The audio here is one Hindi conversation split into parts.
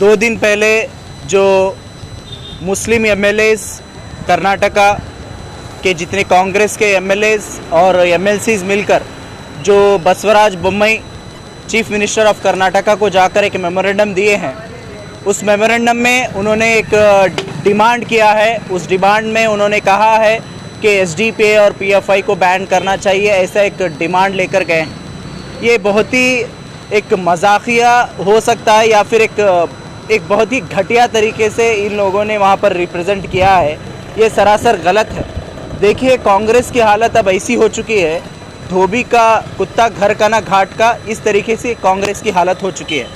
2 दिन पहले जो मुस्लिम एमएलएस कर्नाटका के जितने कांग्रेस के एमएलएस और एमएलसीज मिलकर जो Basavaraj Bommai chief minister of Karnataka को जाकर एक मेमोरेंडम दिए हैं, उस मेमोरेंडम में उन्होंने एक डिमांड किया है। उस डिमांड में उन्होंने कहा है कि एसडीपीए और पीएफआई को बैन करना चाहिए, ऐसा एक डिमांड लेकर गए हैं। ये बहुत ही एक मजाकिया हो सकता है या फिर एक बहुत ही घटिया तरीके से इन लोगों ने वहाँ पर रिप्रेजेंट किया है। ये सरासर गलत है। देखिए, कांग्रेस की हालत अब ऐसी हो चुकी है, धोबी का कुत्ता घर का ना घाट का, इस तरीके से कांग्रेस की हालत हो चुकी है।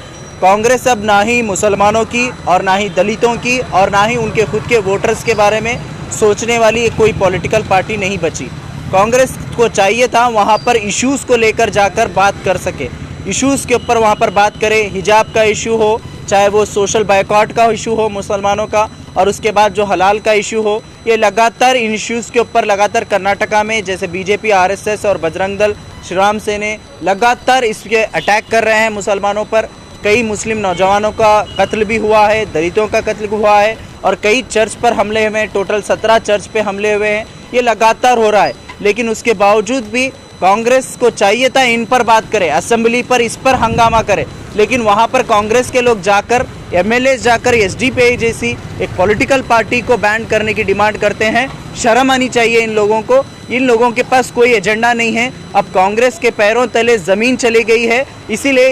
कांग्रेस अब ना ही मुसलमानों की और ना ही दलितों की और ना ही उनके खुद के वोटर्स के बारे में सोचने वाली कोई पॉलिटिकल पार्टी नहीं बची। कांग्रेस को चाहिए था वहाँ पर इश्यूज़ को लेकर जाकर बात कर सके, इश्यूज़ के ऊपर वहाँ पर बात करें। हिजाब का इशू हो, चाहे वो सोशल बायकॉट का इशू हो मुसलमानों का, और उसके बाद जो हलाल का इशू हो, ये लगातार इन इश्यूज़ के ऊपर लगातार कर्नाटका में जैसे बीजेपी, आरएसएस और बजरंग दल, श्री राम सेने लगातार इसके अटैक कर रहे हैं मुसलमानों पर। कई मुस्लिम नौजवानों का कत्ल भी हुआ है, दलितों का कत्ल हुआ है और कई चर्च पर हमले हुए हैं। टोटल 17 चर्च पे हमले हुए हैं। ये लगातार हो रहा है, लेकिन उसके बावजूद भी कांग्रेस को चाहिए था इन पर बात करे, असेंबली पर इस पर हंगामा करे, लेकिन वहाँ पर कांग्रेस के लोग जाकर, एमएलए जाकर एसडीपीआई जैसी एक पॉलिटिकल पार्टी को बैन करने की डिमांड करते हैं। शर्म आनी चाहिए इन लोगों को। इन लोगों के पास कोई एजेंडा नहीं है। अब कांग्रेस के पैरों तले ज़मीन चली गई है, इसीलिए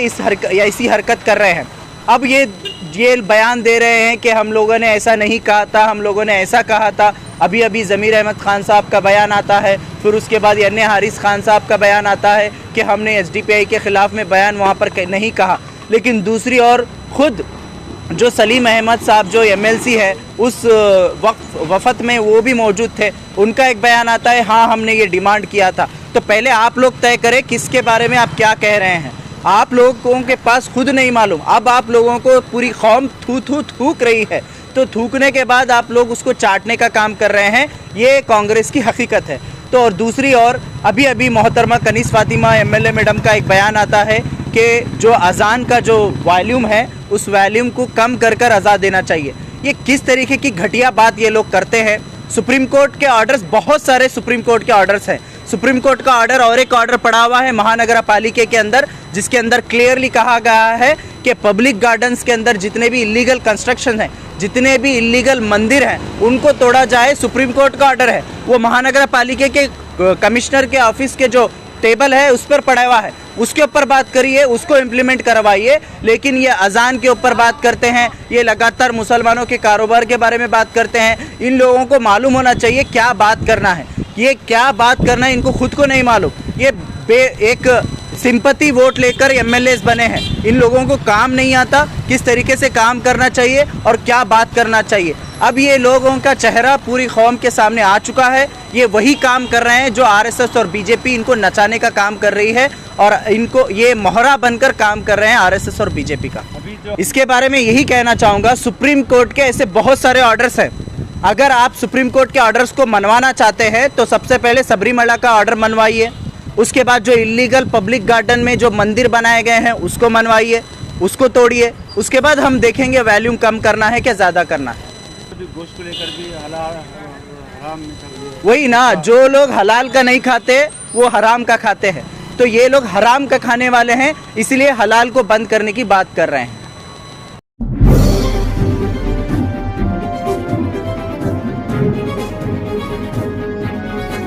ऐसी हरकत कर रहे हैं। अब ये बयान दे रहे हैं कि हम लोगों ने ऐसा नहीं कहा था, हम लोगों ने ऐसा कहा था। अभी अभी ज़मीर अहमद खान साहब का बयान आता है, फिर उसके बाद अन्य हारिस खान साहब का बयान आता है कि हमने एसडीपीआई के ख़िलाफ़ में बयान वहाँ पर नहीं कहा। लेकिन दूसरी ओर खुद जो सलीम अहमद साहब जो एमएलसी है उस वफ़द में वो भी मौजूद थे, उनका एक बयान आता है, हाँ हमने ये डिमांड किया था। तो पहले आप लोग तय करें किसके बारे में आप क्या कह रहे हैं। आप लोगों के पास खुद नहीं मालूम, अब आप लोगों को पूरी कौम थूक रही है, तो थूकने के बाद आप लोग उसको चाटने का काम कर रहे हैं। ये कांग्रेस की हकीकत है। तो और दूसरी ओर अभी अभी मोहतरमा कनीस फातिमा एमएलए मैडम का एक बयान आता है कि जो अजान का जो वॉल्यूम है उस वॉल्यूम को कम कर अज़ा देना चाहिए। ये किस तरीके की घटिया बात ये लोग करते हैं। सुप्रीम कोर्ट के ऑर्डर्स, बहुत सारे सुप्रीम कोर्ट के ऑर्डर्स हैं। सुप्रीम कोर्ट का ऑर्डर और एक ऑर्डर पड़ा हुआ है महानगर पालिका के अंदर, जिसके अंदर क्लियरली कहा गया है कि पब्लिक गार्डन्स के अंदर जितने भी इलीगल कंस्ट्रक्शन हैं, जितने भी इलीगल मंदिर हैं, उनको तोड़ा जाए। सुप्रीम कोर्ट का ऑर्डर है, वो महानगर पालिका के कमिश्नर के ऑफिस के जो टेबल है उस पर पड़ा हुआ है, उसके ऊपर बात करिए, उसको इम्प्लीमेंट करवाइए। लेकिन ये अजान के ऊपर बात करते हैं, ये लगातार मुसलमानों के कारोबार के बारे में बात करते हैं। इन लोगों को मालूम होना चाहिए क्या बात करना है, ये क्या बात करना है, इनको खुद को नहीं मालूम। ये एक सिंपैथी वोट लेकर एमएलएस बने हैं। इन लोगों को काम नहीं आता किस तरीके से काम करना चाहिए और क्या बात करना चाहिए। अब ये लोगों का चेहरा पूरी कौम के सामने आ चुका है। ये वही काम कर रहे हैं जो आरएसएस और बीजेपी इनको नचाने का काम कर रही है, और इनको ये मोहरा बनकर काम कर रहे हैं आरएसएस और बीजेपी का। इसके बारे में यही कहना चाहूँगा, सुप्रीम कोर्ट के ऐसे बहुत सारे ऑर्डर्स हैं। अगर आप सुप्रीम कोर्ट के ऑर्डर्स को मनवाना चाहते हैं तो सबसे पहले सबरीमला का ऑर्डर मनवाइए, उसके बाद जो इलीगल पब्लिक गार्डन में जो मंदिर बनाए गए हैं उसको मनवाइए, उसको तोड़िए। उसके बाद हम देखेंगे वॉल्यूम कम करना है क्या ज़्यादा करना है। गोश्त को लेकर भी हराम वही ना, जो लोग हलाल का नहीं खाते वो हराम का खाते हैं, तो ये लोग हराम का खाने वाले हैं, इसलिए हलाल को बंद करने की बात कर रहे हैं।